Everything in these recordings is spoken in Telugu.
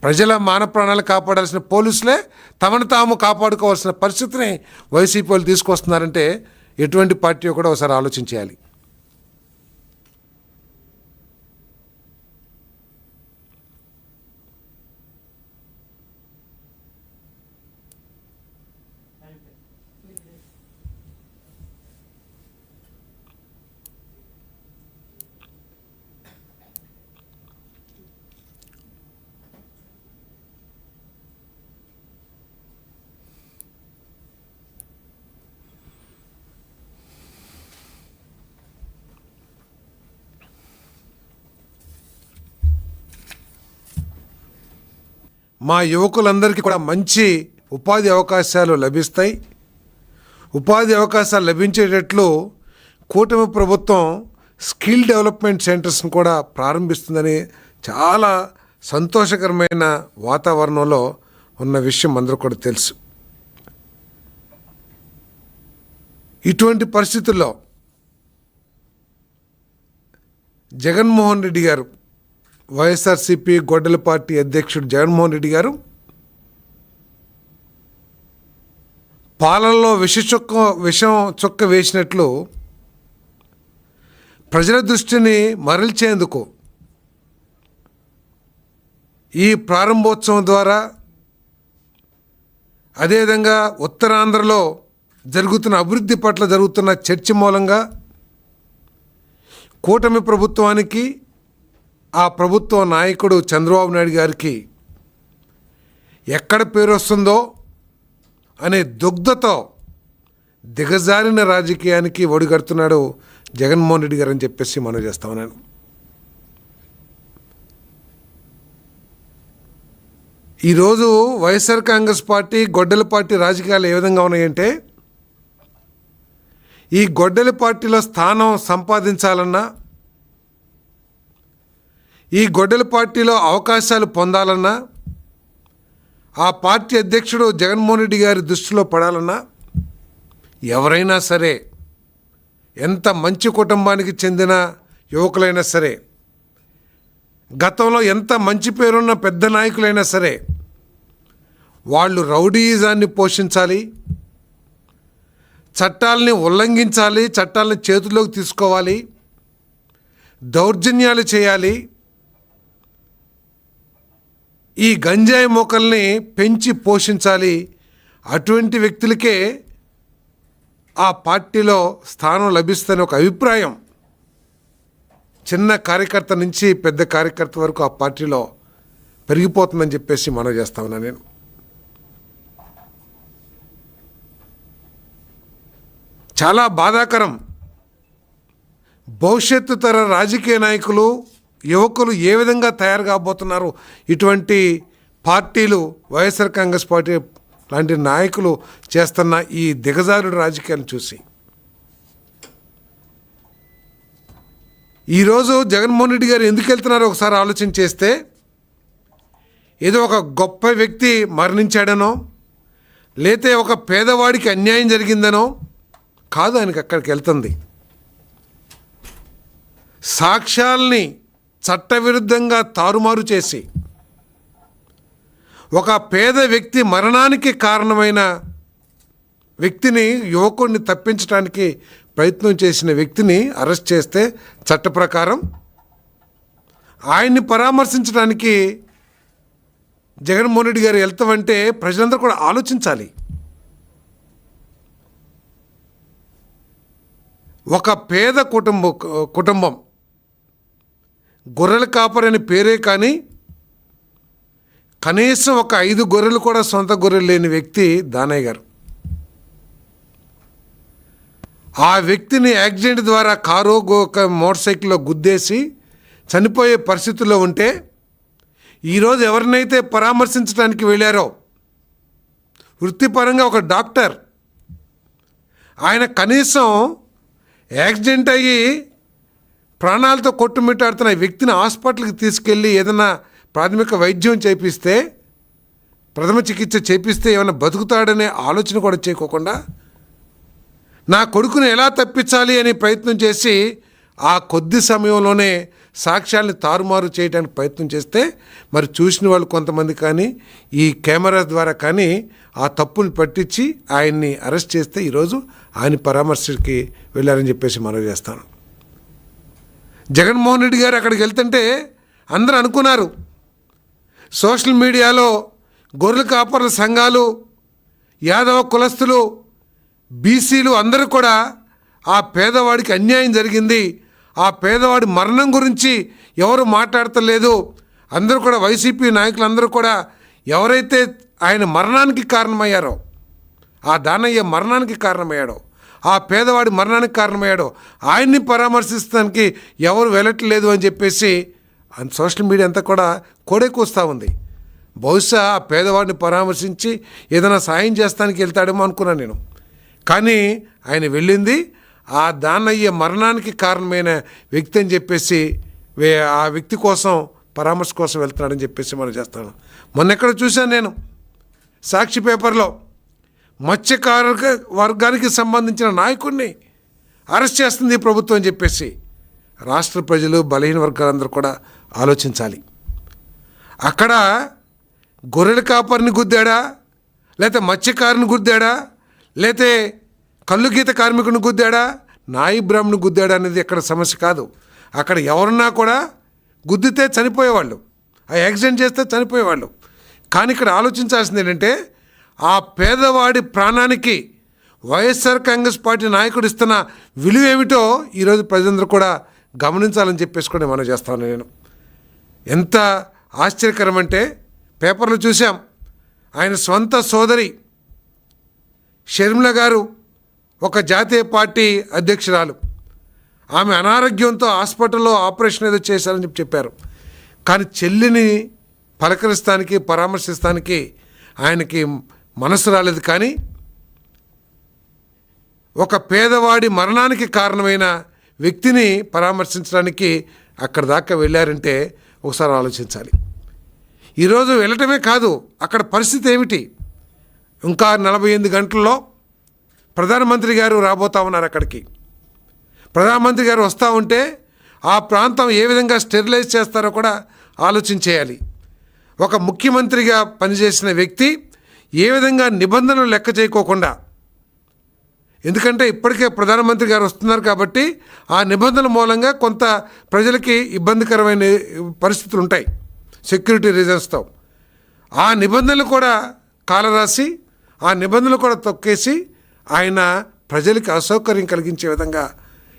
ప్రజల మాన ప్రాణాలు కాపాడాల్సిన పోలీసులే తమను తాము కాపాడుకోవాల్సిన పరిస్థితిని వైసీపీ వాళ్ళు తీసుకొస్తున్నారంటే ఎటువంటి పార్టీ కూడా ఒకసారి ఆలోచించేయాలి. మా యువకులందరికీ కూడా మంచి ఉపాధి అవకాశాలు లభిస్తాయి. ఉపాధి అవకాశాలు లభించేటట్లు కూటమి ప్రభుత్వం స్కిల్ డెవలప్మెంట్ సెంటర్స్ని కూడా ప్రారంభిస్తుందని చాలా సంతోషకరమైన వాతావరణంలో ఉన్న విషయం అందరూ కూడా తెలుసు. ఇటువంటి పరిస్థితుల్లో జగన్మోహన్ రెడ్డి గారు, వైఎస్ఆర్సీపీ గొడ్డల పార్టీ అధ్యక్షుడు జగన్మోహన్ రెడ్డి గారు పాలనలో విషం చుక్క వేసినట్లు ప్రజల దృష్టిని మరల్చేందుకు ఈ ప్రారంభోత్సవం ద్వారా, అదేవిధంగా ఉత్తరాంధ్రలో జరుగుతున్న అభివృద్ధి పట్ల జరుగుతున్న చర్చ మూలంగా కూటమి ప్రభుత్వానికి, ఆ ప్రభుత్వ నాయకుడు చంద్రబాబు నాయుడు గారికి ఎక్కడ పేరు వస్తుందో అనే దుగ్ధతో దిగజారిన రాజకీయానికి ఒడిగడుతున్నాడు జగన్మోహన్ రెడ్డి గారు అని చెప్పేసి మనం చేస్తా ఉన్నాను. ఈరోజు వైఎస్ఆర్ కాంగ్రెస్ పార్టీ, గొడ్డల పార్టీ రాజకీయాలు ఏ విధంగా ఉన్నాయంటే, ఈ గొడ్డల పార్టీలో స్థానం సంపాదించాలన్నా, ఈ గొడ్డల పార్టీలో అవకాశాలు పొందాలన్నా, ఆ పార్టీ అధ్యక్షుడు జగన్మోహన్ రెడ్డి గారి దృష్టిలో పడాలన్నా ఎవరైనా సరే, ఎంత మంచి కుటుంబానికి చెందిన యువకులైనా సరే, గతంలో ఎంత మంచి పేరున్న పెద్ద నాయకులైనా సరే, వాళ్ళు రౌడీయిజాన్ని పోషించాలి, చట్టాలని ఉల్లంఘించాలి, చట్టాలని చేతుల్లోకి తీసుకోవాలి, దౌర్జన్యాలు చేయాలి, ఈ గంజాయి మొక్కల్ని పెంచి పోషించాలి. అటువంటి వ్యక్తులకే ఆ పార్టీలో స్థానం లభిస్తుందని ఒక అభిప్రాయం చిన్న కార్యకర్త నుంచి పెద్ద కార్యకర్త వరకు ఆ పార్టీలో పెరిగిపోతుందని చెప్పేసి మనం చేస్తా ఉన్నా. నేను చాలా బాధాకరం. భవిష్యత్తు తర రాజకీయ నాయకులు, యువకులు ఏ విధంగా తయారు కాబోతున్నారు ఇటువంటి పార్టీలు, వైఎస్ఆర్ కాంగ్రెస్ పార్టీ లాంటి నాయకులు చేస్తున్న ఈ దిగజారుడు రాజకీయాలను చూసి. ఈరోజు జగన్మోహన్ రెడ్డి గారు ఎందుకు వెళ్తున్నారో ఒకసారి ఆలోచన చేస్తే, ఏదో ఒక గొప్ప వ్యక్తి మరణించాడనో, లేతే ఒక పేదవాడికి అన్యాయం జరిగిందనో కాదు ఆయనకి అక్కడికి వెళ్తుంది. సాక్ష్యాల్ని చట్టవిరుద్ధంగా తారుమారు చేసి, ఒక పేద వ్యక్తి మరణానికి కారణమైన వ్యక్తిని, యువకుడిని తప్పించడానికి ప్రయత్నం చేసిన వ్యక్తిని అరెస్ట్ చేస్తే చట్ట ప్రకారం ఆయన్ని పరామర్శించడానికి జగన్మోహన్ రెడ్డి గారు వెళ్తామంటే ప్రజలందరూ కూడా ఆలోచించాలి. ఒక పేద కుటుంబం గొర్రెల కాపరని పేరే కానీ కనీసం ఒక 5 గొర్రెలు కూడా సొంత గొర్రెలు లేని వ్యక్తి దానయ్య గారు. ఆ వ్యక్తిని యాక్సిడెంట్ ద్వారా కారు, మోటార్ సైకిల్లో గుద్దేసి చనిపోయే పరిస్థితుల్లో ఉంటే, ఈరోజు ఎవరినైతే పరామర్శించడానికి వెళ్ళారో వృత్తిపరంగా ఒక డాక్టర్, ఆయన కనీసం యాక్సిడెంట్ అయ్యి ప్రాణాలతో కొట్టుమిట్టాడుతున్న వ్యక్తిని హాస్పిటల్కి తీసుకెళ్ళి ఏదైనా ప్రాథమిక వైద్యం చేపిస్తే, ప్రథమ చికిత్స చేపిస్తే ఏమైనా బతుకుతాడనే ఆలోచన కూడా చేయకోకుండా నా కొడుకుని ఎలా తప్పించాలి అని ప్రయత్నం చేసి ఆ కొద్ది సమయంలోనే సాక్ష్యాల్ని తారుమారు చేయడానికి ప్రయత్నం చేస్తే మరి చూసిన వాళ్ళు కొంతమంది కానీ ఈ కెమెరా ద్వారా కానీ ఆ తప్పుని పట్టించి ఆయన్ని అరెస్ట్ చేస్తే ఈరోజు ఆయన పరామర్శకి వెళ్ళారని చెప్పేసి మనవి చేస్తాను. జగన్మోహన్ రెడ్డి గారు అక్కడికి వెళ్తుంటే అందరూ అనుకున్నారు సోషల్ మీడియాలో గొర్రెల కాపర్ల సంఘాలు, యాదవ కులస్తులు, బీసీలు అందరూ కూడా ఆ పేదవాడికి అన్యాయం జరిగింది, ఆ పేదవాడి మరణం గురించి ఎవరు మాట్లాడతలేదు, అందరూ కూడా వైసీపీ నాయకులందరూ కూడా ఎవరైతే ఆయన మరణానికి కారణమయ్యారో, ఆ దానయ్య మరణానికి కారణమయ్యాడో, ఆ పేదవాడి మరణానికి కారణమయ్యాడో ఆయన్ని పరామర్శించడానికి ఎవరు వెళ్ళట్లేదు అని చెప్పేసి సోషల్ మీడియా అంతా కూడా కోడెకూస్తూ ఉంది. బహుశా ఆ పేదవాడిని పరామర్శించి ఏదైనా సాయం చేస్తానికి వెళ్తాడేమో అనుకున్నాను నేను. కానీ ఆయన వెళ్ళింది ఆ దానయ్య మరణానికి కారణమైన వ్యక్తి అని చెప్పేసి ఆ వ్యక్తి కోసం పరామర్శ కోసం వెళ్తున్నాడని చెప్పేసి మనం చేస్తాను. మొన్న ఎక్కడ చూశాను నేను సాక్షి పేపర్లో మత్స్యకార వర్గానికి సంబంధించిన నాయకుడిని అరెస్ట్ చేస్తుంది ఈ ప్రభుత్వం అని చెప్పేసి. రాష్ట్ర ప్రజలు, బలహీన వర్గాలందరూ కూడా ఆలోచించాలి. అక్కడ గొర్రెల కాపరిని గుద్దాడా, లేకపోతే మత్స్యకారుని గుద్దాడా, లేతే కళ్ళు గీత కార్మికుని గుద్దాడా, నాయి బ్రాహ్మణుని గుద్దాడా అనేది ఎక్కడ సమస్య కాదు. అక్కడ ఎవరన్నా కూడా గుద్దితే చనిపోయేవాళ్ళు, ఆ యాక్సిడెంట్ చేస్తే చనిపోయేవాళ్ళు. కానీ ఇక్కడ ఆలోచించాల్సింది ఏంటంటే ఆ పేదవాడి ప్రాణానికి వైఎస్ఆర్ కాంగ్రెస్ పార్టీ నాయకుడు ఇస్తున్న విలువ ఏమిటో ఈరోజు ప్రజలందరూ కూడా గమనించాలని చెప్పేసి కూడా మనం చేస్తాను. నేను ఎంత ఆశ్చర్యకరం అంటే పేపర్లో చూసాం, ఆయన స్వంత సోదరి షర్మిల గారు ఒక జాతీయ పార్టీ అధ్యక్షురాలు, ఆమె అనారోగ్యంతో హాస్పిటల్లో ఆపరేషన్ ఏదో చేశారని చెప్పారు. కానీ చెల్లిని పలకరిస్తానికి, పరామర్శిస్తానికి ఆయనకి మనసు రాలేదు. కానీ ఒక పేదవాడి మరణానికి కారణమైన వ్యక్తిని పరామర్శించడానికి అక్కడ దాకా వెళ్ళారంటే ఒకసారి ఆలోచించాలి. ఈరోజు వెళ్ళటమే కాదు, అక్కడ పరిస్థితి ఏమిటి? ఇంకా 48 గంటల్లో ప్రధానమంత్రి గారు రాబోతా ఉన్నారు. అక్కడికి ప్రధానమంత్రి గారు వస్తూ ఉంటే ఆ ప్రాంతం ఏ విధంగా స్టెరిలైజ్ చేస్తారో కూడా ఆలోచించేయాలి. ఒక ముఖ్యమంత్రిగా పనిచేసిన వ్యక్తి ఏ విధంగా నిబంధనలు లెక్క చేయకోకుండా, ఎందుకంటే ఇప్పటికే ప్రధానమంత్రి గారు వస్తున్నారు కాబట్టి ఆ నిబంధనల మూలంగా కొంత ప్రజలకి ఇబ్బందికరమైన పరిస్థితులు ఉంటాయి సెక్యూరిటీ రీజన్స్తో. ఆ నిబంధనలు కూడా కాలరాసి, ఆ నిబంధనలు కూడా తొక్కేసి ఆయన ప్రజలకి అసౌకర్యం కలిగించే విధంగా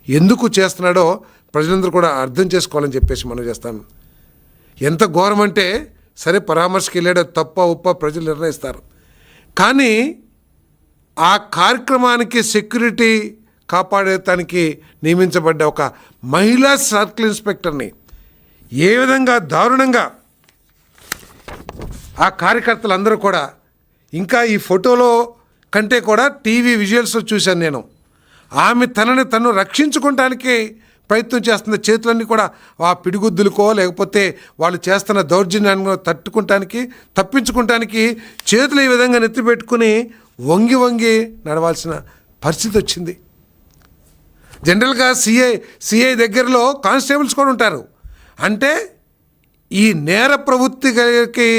ఎందుకు చేస్తున్నాడో ప్రజలందరూ కూడా అర్థం చేసుకోవాలని చెప్పేసి మనం చేస్తాను. ఎంత ఘోరం అంటే, సరే పరామర్శకి వెళ్ళాడో తప్ప ఉప్ప ప్రజలు నిర్ణయిస్తారు. కానీ ఆ కార్యక్రమానికి సెక్యూరిటీ కాపాడటానికి నియమించబడ్డ ఒక మహిళా సర్కిల్ ఇన్స్పెక్టర్ని ఏ విధంగా దారుణంగా ఆ కార్యకర్తలందరూ కూడా, ఇంకా ఈ ఫోటోలో కంటే కూడా టీవీ విజువల్స్లో చూశాను నేను, ఆమె తనని తను రక్షించుకోవటానికి ప్రయత్నం చేస్తున్న చేతులన్నీ కూడా ఆ పిడిగుద్దులకో లేకపోతే వాళ్ళు చేస్తున్న దౌర్జన్యాన్ని తప్పించుకుంటానికి చేతులు ఈ విధంగా నెత్తిపెట్టుకుని వంగి వంగి నడవాల్సిన పరిస్థితి వచ్చింది. జనరల్గా సిఐ దగ్గరలో కానిస్టేబుల్స్ కూడా ఉంటారు. అంటే ఈ నేర ప్రవృత్తికి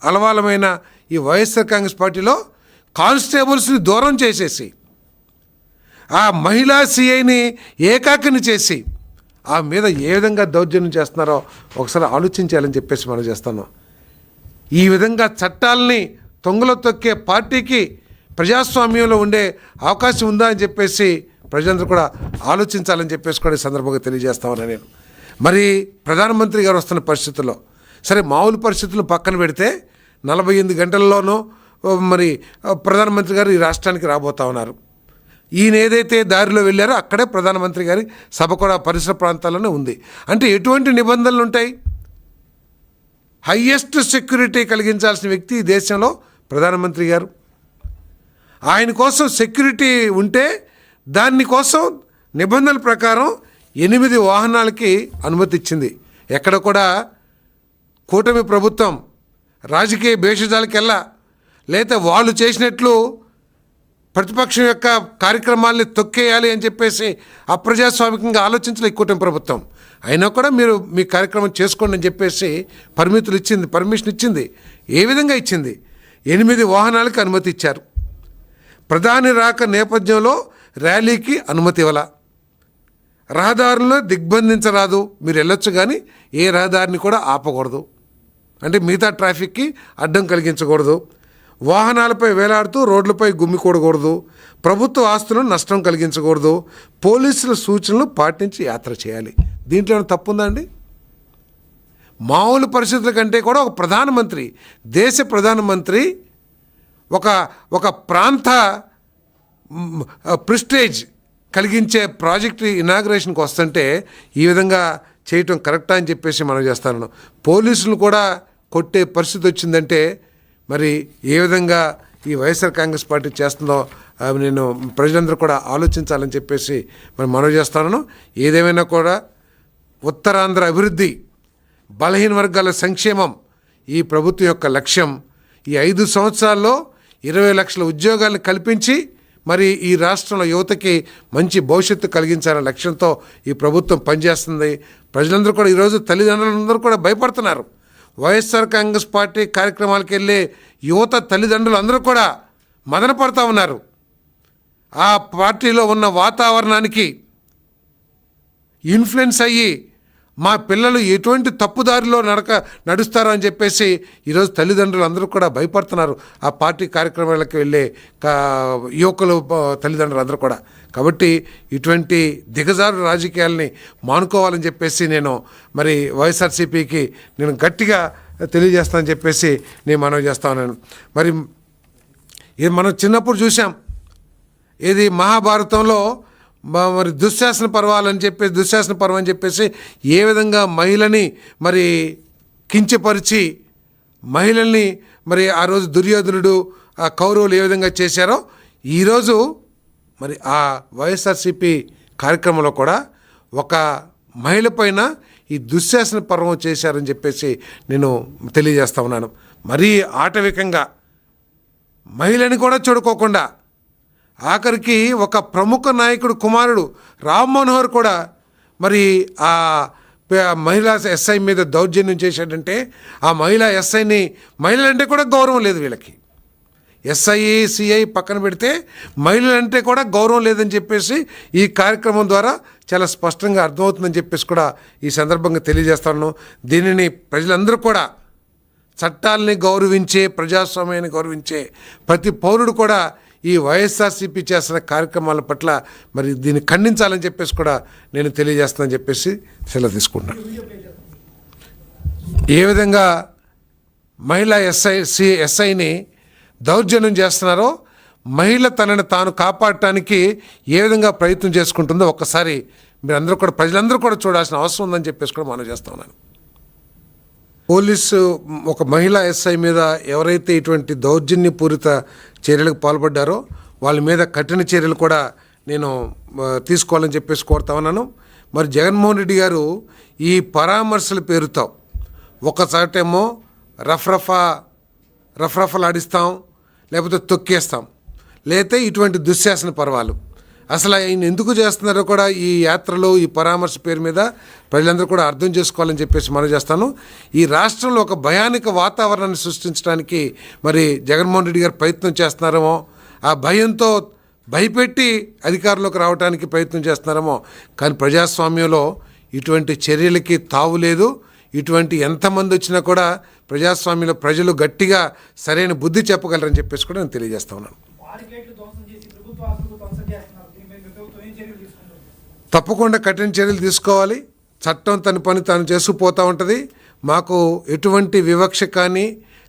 అలవాలమైన ఈ వైఎస్ఆర్ కాంగ్రెస్ పార్టీలో కానిస్టేబుల్స్ని దూరం చేసేసి ఆ మహిళా సిఐని ఏకాకిని చేసి ఆ మీద ఏ విధంగా దౌర్జన్యం చేస్తున్నారో ఒకసారి ఆలోచించాలని చెప్పేసి మనం చేస్తాను. ఈ విధంగా చట్టాలని తొంగలో తొక్కే పార్టీకి ప్రజాస్వామ్యంలో ఉండే అవకాశం ఉందా అని చెప్పేసి ప్రజలందరూ కూడా ఆలోచించాలని చెప్పేసి కూడా ఈ సందర్భంగా తెలియజేస్తామని నేను. మరి ప్రధానమంత్రి గారు వస్తున్న పరిస్థితుల్లో, సరే మామూలు పరిస్థితులు పక్కన పెడితే 48 గంటల్లోనూ మరి ప్రధానమంత్రి గారు ఈ రాష్ట్రానికి రాబోతా ఉన్నారు. ఈయన ఏదైతే దారిలో వెళ్ళారో అక్కడే ప్రధానమంత్రి గారి సభ కూడా పరిసర ప్రాంతాల్లోనే ఉంది. అంటే ఎటువంటి నిబంధనలు ఉంటాయి? హయ్యెస్ట్ సెక్యూరిటీ కలిగించాల్సిన వ్యక్తి ఈ దేశంలో ప్రధానమంత్రి గారు. ఆయన కోసం సెక్యూరిటీ ఉంటే దానికోసం నిబంధనల ప్రకారం 8 వాహనాలకి అనుమతి ఇచ్చింది. ఎక్కడ కూడా కూటమి ప్రభుత్వం రాజకీయ భేషజాలకెల్లా లేదా వాళ్ళు చేసినట్లు ప్రతిపక్షం యొక్క కార్యక్రమాల్ని తొక్కేయాలి అని చెప్పేసి అప్రజాస్వామికంగా ఆలోచించలే ఈ కూటమి ప్రభుత్వం. అయినా కూడా మీరు మీ కార్యక్రమం చేసుకోండి అని చెప్పేసి పర్మిషన్ ఇచ్చింది. ఏ విధంగా ఇచ్చింది? 8 వాహనాలకు అనుమతి ఇచ్చారు. ప్రధాని రాక నేపథ్యంలో ర్యాలీకి అనుమతి ఇవ్వాల. రహదారులను దిగ్బంధించరాదు, మీరు వెళ్ళొచ్చు కానీ ఏ రహదారిని కూడా ఆపకూడదు, అంటే మిగతా ట్రాఫిక్కి అడ్డం కలిగించకూడదు. వాహనాలపై వేలాడుతూ రోడ్లపై గుమ్మికూడకూడదు. ప్రభుత్వ ఆస్తులను నష్టం కలిగించకూడదు. పోలీసుల సూచనలు పాటించి యాత్ర చేయాలి. దీంట్లో ఏమైనా తప్పు ఉందా అండి? మామూలు పరిస్థితుల కంటే కూడా ఒక ప్రధానమంత్రి, దేశ ప్రధానమంత్రి ఒక ప్రాంత ప్రిస్టేజ్ కలిగించే ప్రాజెక్ట్ ఇనాగ్రేషన్కి వస్తుంటే ఈ విధంగా చేయటం కరెక్టా అని చెప్పేసి మనం చేస్తాను. పోలీసులు కూడా కొట్టే పరిస్థితి వచ్చిందంటే మరి ఏ విధంగా ఈ వైఎస్ఆర్ కాంగ్రెస్ పార్టీ చేస్తుందో నేను ప్రజలందరూ కూడా ఆలోచించాలని చెప్పేసి మరి మనవి చేస్తాను. ఏదేమైనా కూడా ఉత్తరాంధ్ర అభివృద్ధి, బలహీన వర్గాల సంక్షేమం ఈ ప్రభుత్వం యొక్క లక్ష్యం. ఈ 5 సంవత్సరాల్లో 20 లక్షల ఉద్యోగాలను కల్పించి మరి ఈ రాష్ట్రంలో యువతకి మంచి భవిష్యత్తు కలిగించాలనే లక్ష్యంతో ఈ ప్రభుత్వం పనిచేస్తుంది. ప్రజలందరూ కూడా ఈరోజు తల్లిదండ్రులందరూ కూడా భయపడుతున్నారు. వైఎస్ఆర్ కాంగ్రెస్ పార్టీ కార్యక్రమాలకు వెళ్ళే యువత తల్లిదండ్రులు అందరూ కూడా మదన పడుతూ ఉన్నారు. ఆ పార్టీలో ఉన్న వాతావరణానికి ఇన్ఫ్లుయెన్స్ అయ్యి మా పిల్లలు ఎటువంటి తప్పుదారిలో నడుస్తారో అని చెప్పేసి ఈరోజు తల్లిదండ్రులు అందరూ కూడా భయపడుతున్నారు ఆ పార్టీ కార్యక్రమాలకు వెళ్ళే యువకులు తల్లిదండ్రులు అందరూ కూడా. కాబట్టి ఇటువంటి దిగజారు రాజకీయాలని మానుకోవాలని చెప్పేసి నేను మరి వైఎస్ఆర్సీపీకి నేను గట్టిగా తెలియజేస్తానని చెప్పేసి నేను మనవి చేస్తా ఉన్నాను. మరి ఇది మనం చిన్నప్పుడు చూసాం, ఏది మహాభారతంలో మరి దుశ్శాసన పర్వం అని చెప్పేసి ఏ విధంగా మహిళని మరి కించపరిచి మహిళల్ని మరి ఆ రోజు దుర్యోధనుడు ఆ కౌరవులు ఏ విధంగా చేశారో ఈరోజు మరి ఆ వైఎస్ఆర్సీపీ కార్యక్రమంలో కూడా ఒక మహిళ పైన ఈ దుశ్శాసన పర్వం చేశారని చెప్పేసి నేను తెలియజేస్తా ఉన్నాను. మరీ ఆటవికంగా మహిళని కూడా చూడుకోకుండా ఆఖరికి ఒక ప్రముఖ నాయకుడు కుమారుడు రామ్ మనోహర్ కూడా మరి ఆ మహిళా ఎస్ఐ మీద దౌర్జన్యం చేశాడంటే ఆ మహిళా ఎస్ఐని మహిళలంటే కూడా గౌరవం లేదు వీళ్ళకి. ఎస్ఐ సిఐ పక్కన పెడితే మహిళలంటే కూడా గౌరవం లేదని చెప్పేసి ఈ కార్యక్రమం ద్వారా చాలా స్పష్టంగా అర్థమవుతుందని చెప్పేసి కూడా ఈ సందర్భంగా తెలియజేస్తాను. దీనిని ప్రజలందరూ కూడా చట్టాలని గౌరవించే, ప్రజాస్వామ్యాన్ని గౌరవించే ప్రతి పౌరుడు కూడా ఈ వైఎస్ఆర్సీపీ చేస్తున్న కార్యక్రమాల పట్ల మరి దీన్ని ఖండించాలని చెప్పేసి కూడా నేను తెలియజేస్తానని చెప్పేసి సెలవు తీసుకుంటున్నాను. ఏ విధంగా మహిళా ఎస్ఐని దౌర్జన్యం చేస్తున్నారో, మహిళ తనని తాను కాపాడటానికి ఏ విధంగా ప్రయత్నం చేసుకుంటుందో ఒక్కసారి మీరందరూ కూడా ప్రజలందరూ కూడా చూడాల్సిన అవసరం ఉందని చెప్పేసి కూడా మనం చేస్తా ఉన్నాను. పోలీసు ఒక మహిళా ఎస్ఐ మీద ఎవరైతే ఇటువంటి దౌర్జన్యపూరిత చర్యలకు పాల్పడ్డారో వాళ్ళ మీద కఠిన చర్యలు కూడా నేను తీసుకోవాలని చెప్పేసి కోరుతా ఉన్నాను. మరి జగన్మోహన్ రెడ్డి గారు ఈ పరామర్శల పేరుతో ఒకసాటేమో రఫ్రఫలాడిస్తాం, లేకపోతే తొక్కేస్తాం, లేకపోతే ఇటువంటి దుశ్శాసన పర్వాలు అసలు ఆయన ఎందుకు చేస్తున్నారో కూడా ఈ యాత్రలో ఈ పరామర్శ పేరు మీద ప్రజలందరూ కూడా అర్థం చేసుకోవాలని చెప్పేసి మనం చేస్తాను. ఈ రాష్ట్రంలో ఒక భయానక వాతావరణాన్ని సృష్టించడానికి మరి జగన్మోహన్ రెడ్డి గారు ప్రయత్నం చేస్తున్నారేమో, ఆ భయంతో భయపెట్టి అధికారంలోకి రావడానికి ప్రయత్నం చేస్తున్నారేమో. కానీ ప్రజాస్వామ్యంలో ఇటువంటి చర్యలకి తావు లేదు. ఇటువంటి ఎంతమంది వచ్చినా కూడా ప్రజాస్వామ్యంలో ప్రజలు గట్టిగా సరైన బుద్ధి చెప్పగలరని చెప్పేసి కూడా నేను తెలియజేస్తా ఉన్నాను. తప్పకుండా కఠిన చర్యలు తీసుకోవాలి. చట్టం తన పని తాను చేసుకుపోతూ ఉంటుంది. మాకు ఎటువంటి వివక్ష కానీ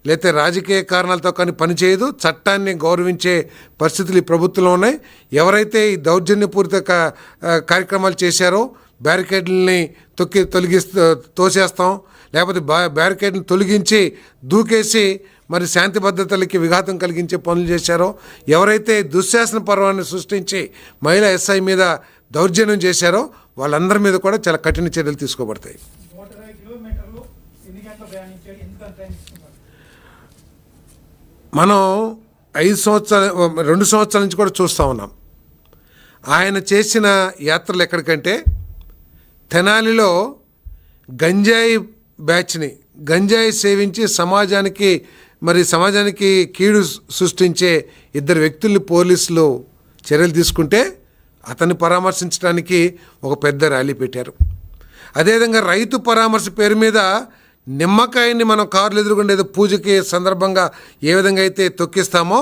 లేకపోతే రాజకీయ కారణాలతో కానీ పనిచేయదు. చట్టాన్ని గౌరవించే పరిస్థితులు ఈ ప్రభుత్వంలో ఉన్నాయి. ఎవరైతే ఈ దౌర్జన్యపూరిత కార్యక్రమాలు చేశారో బ్యారికేడ్లని తోసేస్తాం, లేకపోతే బ్యారికేడ్ని తొలగించి దూకేసి మరి శాంతి భద్రతలకి విఘాతం కలిగించే పనులు చేశారో, ఎవరైతే దుశ్శాసన పర్వాన్ని సృష్టించి మహిళా ఎస్ఐ మీద దౌర్జన్యం చేశారో వాళ్ళందరి మీద కూడా చాలా కఠిన చర్యలు తీసుకోబడతాయి. మనం 2 సంవత్సరాల నుంచి కూడా చూస్తూ ఉన్నాం. ఆయన చేసిన యాత్రలు ఎక్కడికంటే తెనాలిలో గంజాయి బ్యాచ్ని, గంజాయి సేవించి సమాజానికి కీడు సృష్టించే 2 వ్యక్తుల్ని పోలీసులు చర్యలు తీసుకుంటే అతన్ని పరామర్శించడానికి ఒక పెద్ద ర్యాలీ పెట్టారు. అదేవిధంగా రైతు పరామర్శ పేరు మీద నిమ్మకాయని మనం కార్లు ఎదురుగుండే పూజకి సందర్భంగా ఏ విధంగా అయితే తొక్కిస్తామో,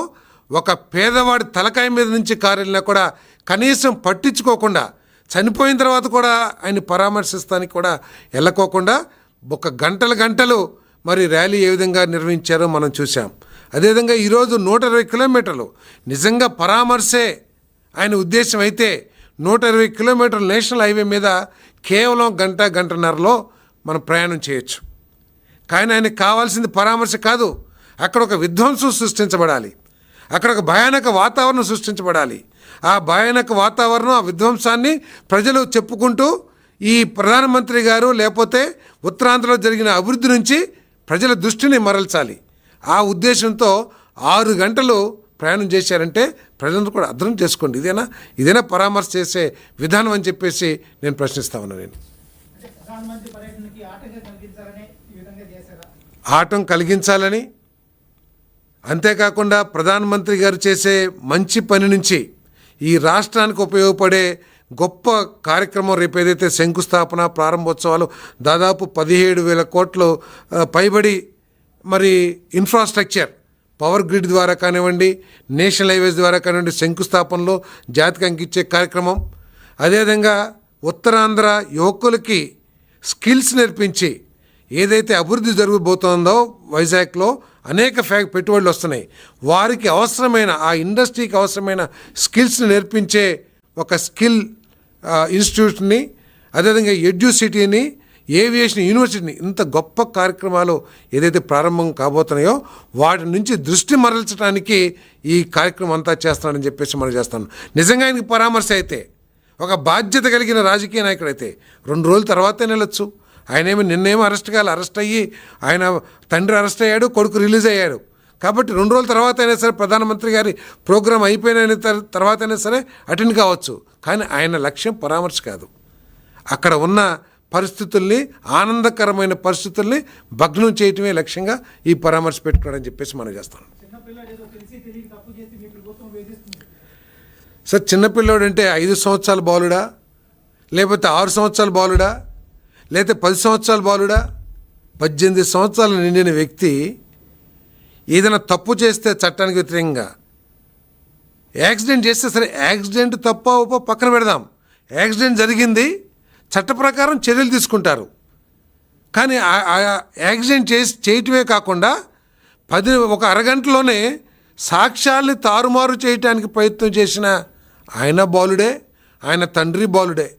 ఒక పేదవాడి తలకాయ మీద నుంచి కారు వెళ్ళినా కూడా కనీసం పట్టించుకోకుండా, చనిపోయిన తర్వాత కూడా ఆయన పరామర్శిస్తానికి కూడా వెళ్ళకోకుండా ఒక గంటలు మరి ర్యాలీ ఏ విధంగా నిర్వహించారో మనం చూసాం. అదేవిధంగా ఈరోజు 120 కిలోమీటర్లు నిజంగా పరామర్శే ఆయన ఉద్దేశం అయితే 120 కిలోమీటర్ల నేషనల్ హైవే మీద కేవలం గంటన్నరలో మనం ప్రయాణం చేయొచ్చు. కానీ ఆయనకు కావాల్సింది పరామర్శ కాదు, అక్కడ ఒక విధ్వంసం సృష్టించబడాలి, అక్కడ ఒక భయానక వాతావరణం సృష్టించబడాలి. ఆ భయానక వాతావరణం, ఆ విధ్వంసాన్ని ప్రజలు చెప్పుకుంటూ ఈ ప్రధానమంత్రి గారు లేకపోతే ఉత్తరాంధ్రలో జరిగిన అభివృద్ధి నుంచి ప్రజల దృష్టిని మరల్చాలి. ఆ ఉద్దేశంతో 6 గంటలు ప్రయాణం చేశారంటే ప్రజలందరూ కూడా అర్థం చేసుకోండి, ఇదేనా పరామర్శ చేసే విధానం అని చెప్పేసి నేను ప్రశ్నిస్తా ఉన్నాను. నేను ఆటం కలిగించాలని, అంతేకాకుండా ప్రధానమంత్రి గారు చేసే మంచి పని నుంచి ఈ రాష్ట్రానికి ఉపయోగపడే గొప్ప కార్యక్రమం రేపు ఏదైతే శంకుస్థాపన ప్రారంభోత్సవాలు దాదాపు 17,000 కోట్లు పైబడి మరి ఇన్ఫ్రాస్ట్రక్చర్ పవర్ గ్రిడ్ ద్వారా కానివ్వండి, నేషనల్ హైవేస్ ద్వారా కానివ్వండి శంకుస్థాపనలో జాతికి అంకించే కార్యక్రమం, అదేవిధంగా ఉత్తరాంధ్ర యువకులకి స్కిల్స్ నేర్పించి ఏదైతే అభివృద్ధి జరగబోతోందో వైజాగ్లో అనేక పెట్టుబడులు వస్తున్నాయి, వారికి అవసరమైన ఆ ఇండస్ట్రీకి అవసరమైన స్కిల్స్ని నేర్పించే ఒక స్కిల్ ఇన్స్టిట్యూట్ని, అదేవిధంగా ఎడ్యుసిటీని, ఏవియేషన్ యూనివర్సిటీని, ఇంత గొప్ప కార్యక్రమాలు ఏదైతే ప్రారంభం కాబోతున్నాయో వాటి నుంచి దృష్టి మరల్చడానికి ఈ కార్యక్రమం అంతా చేస్తున్నాడని చెప్పేసి మనం చేస్తాను. నిజంగా ఆయనకి పరామర్శ అయితే, ఒక బాధ్యత కలిగిన రాజకీయ నాయకుడు అయితే 2 రోజుల తర్వాతే నిలొచ్చు. నిన్నేమో అరెస్ట్ అయ్యి ఆయన తండ్రి అరెస్ట్ అయ్యాడు, కొడుకు రిలీజ్ అయ్యాడు. కాబట్టి 2 రోజుల తర్వాత అయినా సరే ప్రధానమంత్రి గారి ప్రోగ్రాం అయిపోయిన తర్వాత అయినా సరే అటెండ్ కావచ్చు. కానీ ఆయన లక్ష్యం పరామర్శ కాదు, అక్కడ ఉన్న పరిస్థితుల్ని, ఆనందకరమైన పరిస్థితుల్ని భగ్నం చేయటమే లక్ష్యంగా ఈ పరామర్శ పెట్టుకోవడం చెప్పేసి మనం చేస్తాం. సార్, చిన్నపిల్లోడు అంటే 5 సంవత్సరాల బాలుడా, లేకపోతే 6 సంవత్సరాల బాలుడా, లేకపోతే 10 సంవత్సరాల బాలుడా? 18 సంవత్సరాలు నిండిన వ్యక్తి ఏదైనా తప్పు చేస్తే చట్టానికి వ్యతిరేకంగా యాక్సిడెంట్ చేస్తే సరే, యాక్సిడెంట్ తప్ప ఒప్ప పక్కన పెడదాం, యాక్సిడెంట్ జరిగింది, చట్ట ప్రకారం చర్యలు తీసుకుంటారు. కానీ యాక్సిడెంట్ చేయటమే కాకుండా ఒక అరగంటలోనే సాక్ష్యాల్ని తారుమారు చేయటానికి ప్రయత్నం చేసిన ఆయన బాలుడే, ఆయన తండ్రి బాలుడే.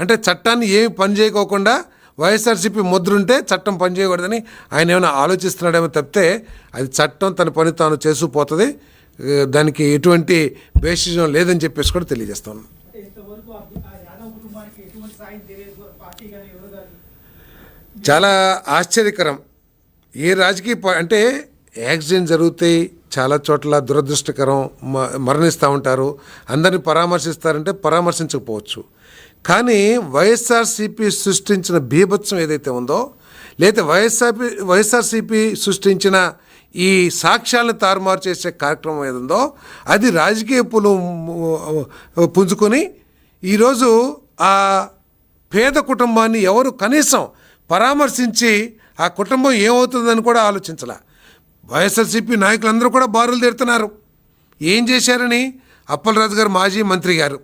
అంటే చట్టాన్ని ఏమి పని చేయకోకుండా వైఎస్ఆర్సీపీ ముద్రుంటే చట్టం పనిచేయకూడదని ఆయన ఏమైనా ఆలోచిస్తున్నాడేమో తప్పితే అది చట్టం తన పని తాను చేసుకుపోతుంది, దానికి ఎటువంటి బేసిజం లేదని చెప్పేసి కూడా తెలియజేస్తాను. చాలా ఆశ్చర్యకరం. ఏ రాజకీయ అంటే యాక్సిడెంట్ జరుగుతాయి చాలా చోట్ల, దురదృష్టకరం, మరణిస్తూ ఉంటారు, అందరిని పరామర్శిస్తారంటే పరామర్శించకపోవచ్చు. కానీ వైఎస్ఆర్సీపీ సృష్టించిన బీభత్సం ఏదైతే ఉందో, లేదా వైఎస్ఆర్సీపీ సృష్టించిన ఈ సాక్ష్యాలను తారుమారు చేసే కార్యక్రమం ఏదుందో అది రాజకీయ పుంజుకొని ఈరోజు ఆ పేద కుటుంబాన్ని ఎవరు కనీసం పరామర్శించి ఆ కుటుంబం ఏమవుతుందని కూడా ఆలోచించాల. వైఎస్ఆర్సీపీ నాయకులందరూ కూడా బారులు తీరుతున్నారు. ఏం చేశారని? అప్పలరాజు గారు మాజీ మంత్రి గారు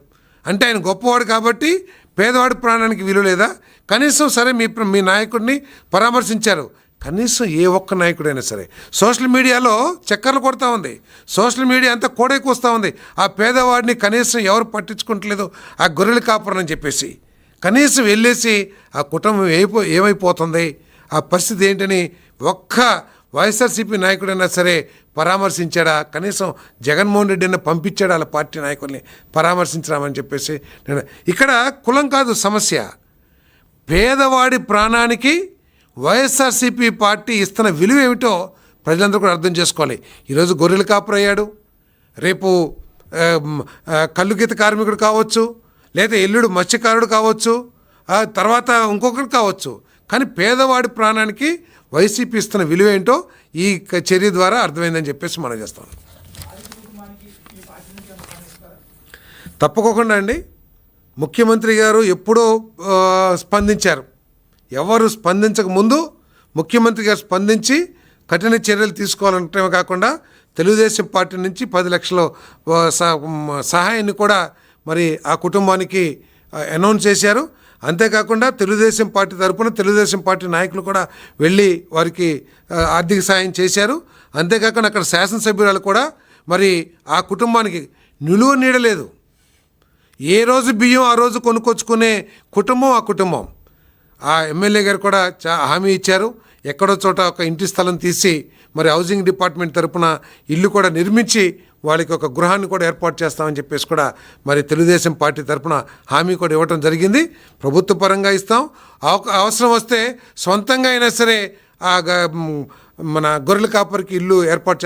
అంటే ఆయన గొప్పవాడు కాబట్టి పేదవాడి ప్రాణానికి విలువ లేదా? కనీసం సరే మీ నాయకుడిని పరామర్శించారు. కనీసం ఏ ఒక్క నాయకుడైనా సరే సోషల్ మీడియాలో చక్కర్లు కొడతా ఉంది, సోషల్ మీడియా అంతా కోడే కూస్తూ ఉంది. ఆ పేదవాడిని కనీసం ఎవరు పట్టించుకుంటలేదు, ఆ గొర్రెల కాపురం అని చెప్పేసి. కనీసం వెళ్ళేసి ఆ కుటుంబం ఏమైపోతుంది, ఆ పరిస్థితి ఏంటని ఒక్క వైఎస్ఆర్సీపీ నాయకుడైనా సరే పరామర్శించాడా? కనీసం జగన్మోహన్ రెడ్డి అయినా పంపించాడా వాళ్ళ పార్టీ నాయకుల్ని పరామర్శించడామని చెప్పేసి. నేను ఇక్కడ కులం కాదు సమస్య, పేదవాడి ప్రాణానికి వైఎస్ఆర్సీపీ పార్టీ ఇస్తున్న విలువ ఏమిటో ప్రజలందరూ కూడా అర్థం చేసుకోవాలి. ఈరోజు గొర్రెల కాపురు అయ్యాడు, రేపు కల్లు గీత కార్మికుడు కావచ్చు, లేదా ఎల్లుడు మత్స్యకారుడు కావచ్చు, తర్వాత ఇంకొకరు కావచ్చు. కానీ పేదవాడి ప్రాణానికి వైసీపీ ఇస్తున్న విలువ ఏంటో ఈ చర్య ద్వారా అర్థమైందని చెప్పేసి మనం చేస్తాం. తప్పకోకుండా అండి. ముఖ్యమంత్రి గారు ఎప్పుడో స్పందించారు. ఎవరు స్పందించక ముందు ముఖ్యమంత్రి గారు స్పందించి కఠిన చర్యలు తీసుకోవాలంటమే కాకుండా తెలుగుదేశం పార్టీ నుంచి 10 లక్షల సహాయాన్ని కూడా మరి ఆ కుటుంబానికి అనౌన్స్ చేశారు. అంతేకాకుండా తెలుగుదేశం పార్టీ తరఫున తెలుగుదేశం పార్టీ నాయకులు కూడా వెళ్ళి వారికి ఆర్థిక సాయం చేశారు. అంతేకాకుండా అక్కడ శాసనసభ్యురాలు కూడా మరి ఆ కుటుంబానికి నిలువ నీడలేదు. ఏ రోజు బియ్యం ఆ రోజు కొనుక్కొచ్చుకునే కుటుంబం ఆ కుటుంబం. ఆ ఎమ్మెల్యే గారు కూడా హామీ ఇచ్చారు, ఎక్కడో చోట ఒక ఇంటి స్థలం తీసి మరి హౌసింగ్ డిపార్ట్మెంట్ తరపున ఇల్లు కూడా నిర్మించి వాళ్ళకి ఒక గృహాన్ని కూడా ఏర్పాటు చేస్తామని చెప్పేసి కూడా మరి తెలుగుదేశం పార్టీ తరపున హామీ కూడా ఇవ్వటం జరిగింది. ప్రభుత్వ పరంగా ఇస్తాం, అవసరం వస్తే సొంతంగా అయినా సరే మన గొర్రెల కాపరికి ఇల్లు ఏర్పాటు చేస్తాం.